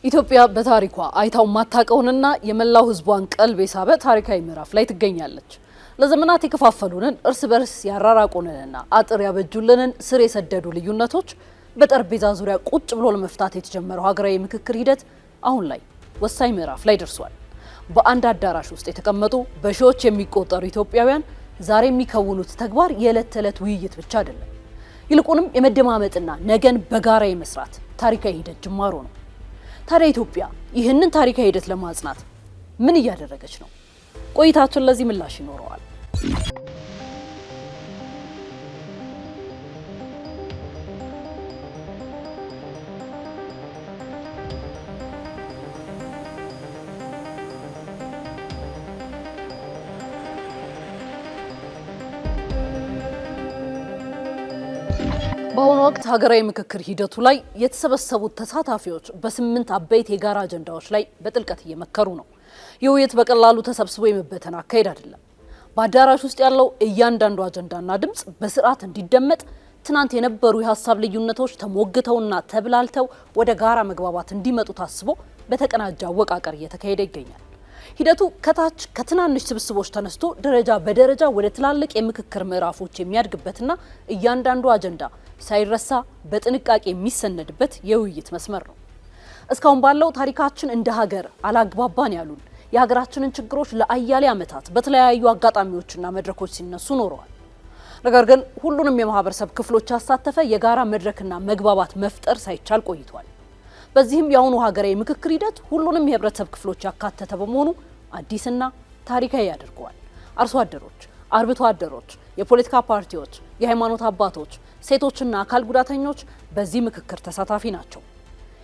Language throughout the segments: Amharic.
ኢትዮጵያ በታሪኳ አይታው ማታቀውንና የመላው ህዝቧን ቀልብ የሳበ ታሪካዊ ምዕራፍ ላይ ትገኛለች። ለዘመናት የከፋፈሉንን እርስ በርስ ያራራቁንንና አጥር ያበጁልንን ስር የሰደዱ ልዩነቶች በጠረጴዛ ዙሪያ ቁጭ ብሎ ለመፍታት የተጀመረው ሀገራዊ ምክክር ሂደት አሁን ላይ ወሳኝ ምዕራፍ ላይ ደርሷል። በአንድ አዳራሽ ውስጥ የተቀመጡ በሺዎች የሚቆጠሩ ኢትዮጵያውያን ዛሬ የሚከውኑት ተግባር የዕለት ተዕለት ውይይት ብቻ አይደለም። ይልቁንም የመደማመጥና ነገን በጋራ የመስራት ታሪካዊ ሂደት ጅማሮ ነው። ታዲያ ኢትዮጵያ ይህንን ታሪካዊ ሂደት ለማጽናት ምን እያደረገች ነው? ቆይታችን ለዚህ ምላሽ ይኖረዋል። በአሁኑ ወቅት ሀገራዊ ምክክር ሂደቱ ላይ የተሰበሰቡት ተሳታፊዎች በስምንት አበይት የጋራ አጀንዳዎች ላይ በጥልቀት እየመከሩ ነው። የውይይት በቀላሉ ተሰብስቦ የመበተን አካሄድ አይደለም። በአዳራሽ ውስጥ ያለው እያንዳንዱ አጀንዳና ድምጽ በስርዓት እንዲደመጥ ትናንት የነበሩ የሀሳብ ልዩነቶች ተሞግተውና ተብላልተው ወደ ጋራ መግባባት እንዲመጡ ታስቦ በተቀናጀ አወቃቀር እየተካሄደ ይገኛል። ሂደቱ ከታች ከትናንሽ ስብስቦች ተነስቶ ደረጃ በደረጃ ወደ ትላልቅ የምክክር ምዕራፎች የሚያድግበትና እያንዳንዱ አጀንዳ ሳይረሳ በጥንቃቄ የሚሰነድበት የውይይት መስመር ነው። እስካሁን ባለው ታሪካችን እንደ ሀገር አላግባባን ያሉን የሀገራችንን ችግሮች ለአያሌ ዓመታት በተለያዩ አጋጣሚዎችና መድረኮች ሲነሱ ኖረዋል። ነገር ግን ሁሉንም የማህበረሰብ ክፍሎች ያሳተፈ የጋራ መድረክና መግባባት መፍጠር ሳይቻል ቆይቷል። በዚህም የአሁኑ ሀገራዊ ምክክር ሂደት ሁሉንም የህብረተሰብ ክፍሎች ያካተተ በመሆኑ አዲስና ታሪካዊ ያደርገዋል። አርሶ አደሮች፣ አርብቶ አደሮች፣ የፖለቲካ ፓርቲዎች፣ የሃይማኖት አባቶች፣ ሴቶችና አካል ጉዳተኞች በዚህ ምክክር ተሳታፊ ናቸው።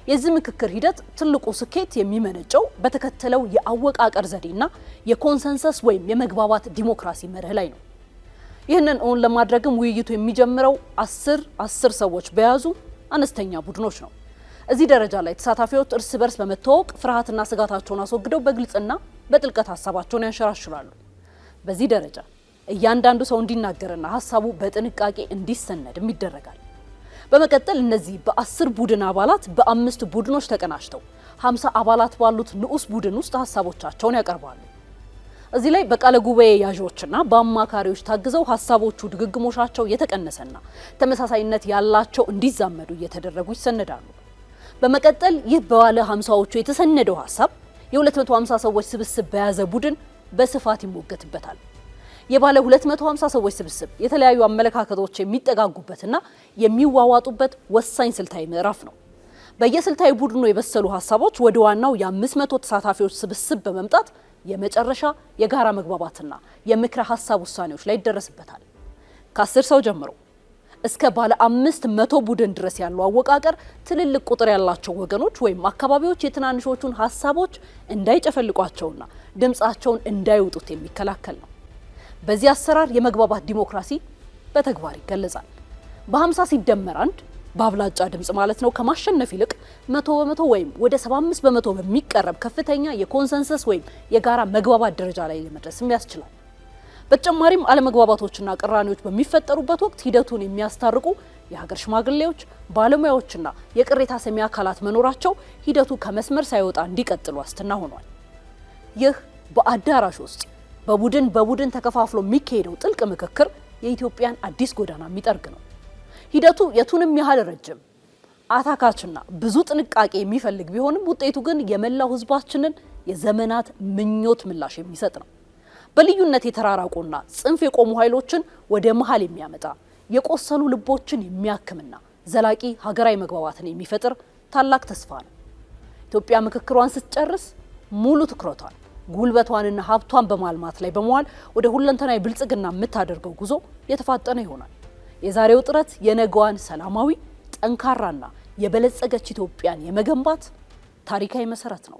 የዚህ ምክክር ሂደት ትልቁ ስኬት የሚመነጨው በተከተለው የአወቃቀር ዘዴና የኮንሰንሰስ ወይም የመግባባት ዲሞክራሲ መርህ ላይ ነው። ይህንን እውን ለማድረግም ውይይቱ የሚጀምረው አስር ሰዎች በያዙ አነስተኛ ቡድኖች ነው። እዚህ ደረጃ ላይ ተሳታፊዎች እርስ በርስ በመተዋወቅ ፍርሃትና ስጋታቸውን አስወግደው በግልጽና በጥልቀት ሀሳባቸውን ያንሸራሽራሉ። በዚህ ደረጃ እያንዳንዱ ሰው እንዲናገርና ሀሳቡ በጥንቃቄ እንዲሰነድም ይደረጋል። በመቀጠል እነዚህ በ10 ቡድን አባላት በ5 ቡድኖች ተቀናጅተው 50 አባላት ባሉት ንዑስ ቡድን ውስጥ ሀሳቦቻቸውን ያቀርባሉ። እዚህ ላይ በቃለ ጉባኤ ያዦችና በአማካሪዎች ታግዘው ሀሳቦቹ ድግግሞሻቸው የተቀነሰና ተመሳሳይነት ያላቸው እንዲዛመዱ እየተደረጉ ይሰነዳሉ። በመቀጠል ይህ በባለ 50ዎቹ የተሰነደው ሀሳብ የ250 ሰዎች ስብስብ በያዘ ቡድን በስፋት ይሞገትበታል። የባለ 250 ሰዎች ስብስብ የተለያዩ አመለካከቶች የሚጠጋጉበትና የሚዋዋጡበት ወሳኝ ስልታዊ ምዕራፍ ነው። በየስልታዊ ቡድኑ የበሰሉ ሀሳቦች ወደ ዋናው የ500 ተሳታፊዎች ስብስብ በመምጣት የመጨረሻ የጋራ መግባባትና የምክረ ሀሳብ ውሳኔዎች ላይ ይደረስበታል። ከ10 ሰው ጀምሮ እስከ ባለ 500 ቡድን ድረስ ያለው አወቃቀር ትልልቅ ቁጥር ያላቸው ወገኖች ወይም አካባቢዎች የትናንሾቹን ሀሳቦች እንዳይጨፈልቋቸውና ድምጻቸውን እንዳይወጡት የሚከላከል ነው። በዚህ አሰራር የመግባባት ዲሞክራሲ በተግባር ይገለጻል። በ50 ሲደመር 1 በአብላጫ ድምጽ ማለት ነው ከማሸነፍ ይልቅ 100% ወይም ወደ 75% በሚቀረብ ከፍተኛ የኮንሰንሰስ ወይም የጋራ መግባባት ደረጃ ላይ ለመድረስም ያስችላል። በተጨማሪም አለመግባባቶችና ቅራኔዎች በሚፈጠሩበት ወቅት ሂደቱን የሚያስታርቁ የሀገር ሽማግሌዎች፣ ባለሙያዎችና የቅሬታ ሰሚ አካላት መኖራቸው ሂደቱ ከመስመር ሳይወጣ እንዲቀጥል ዋስትና ሆኗል። ይህ በአዳራሽ ውስጥ በቡድን ተከፋፍሎ የሚካሄደው ጥልቅ ምክክር የኢትዮጵያን አዲስ ጎዳና የሚጠርግ ነው። ሂደቱ የቱንም ያህል ረጅም፣ አታካችና ብዙ ጥንቃቄ የሚፈልግ ቢሆንም ውጤቱ ግን የመላው ህዝባችንን የዘመናት ምኞት ምላሽ የሚሰጥ ነው። በልዩነት የተራራቁና ጽንፍ የቆሙ ኃይሎችን ወደ መሃል የሚያመጣ የቆሰሉ ልቦችን የሚያክምና ዘላቂ ሀገራዊ መግባባትን የሚፈጥር ታላቅ ተስፋ ነው። ኢትዮጵያ ምክክሯን ስትጨርስ ሙሉ ትኩረቷን ጉልበቷንና ሀብቷን በማልማት ላይ በመዋል ወደ ሁለንተናዊ ብልጽግና የምታደርገው ጉዞ የተፋጠነ ይሆናል። የዛሬው ጥረት የነገዋን ሰላማዊ፣ ጠንካራና የበለጸገች ኢትዮጵያን የመገንባት ታሪካዊ መሰረት ነው።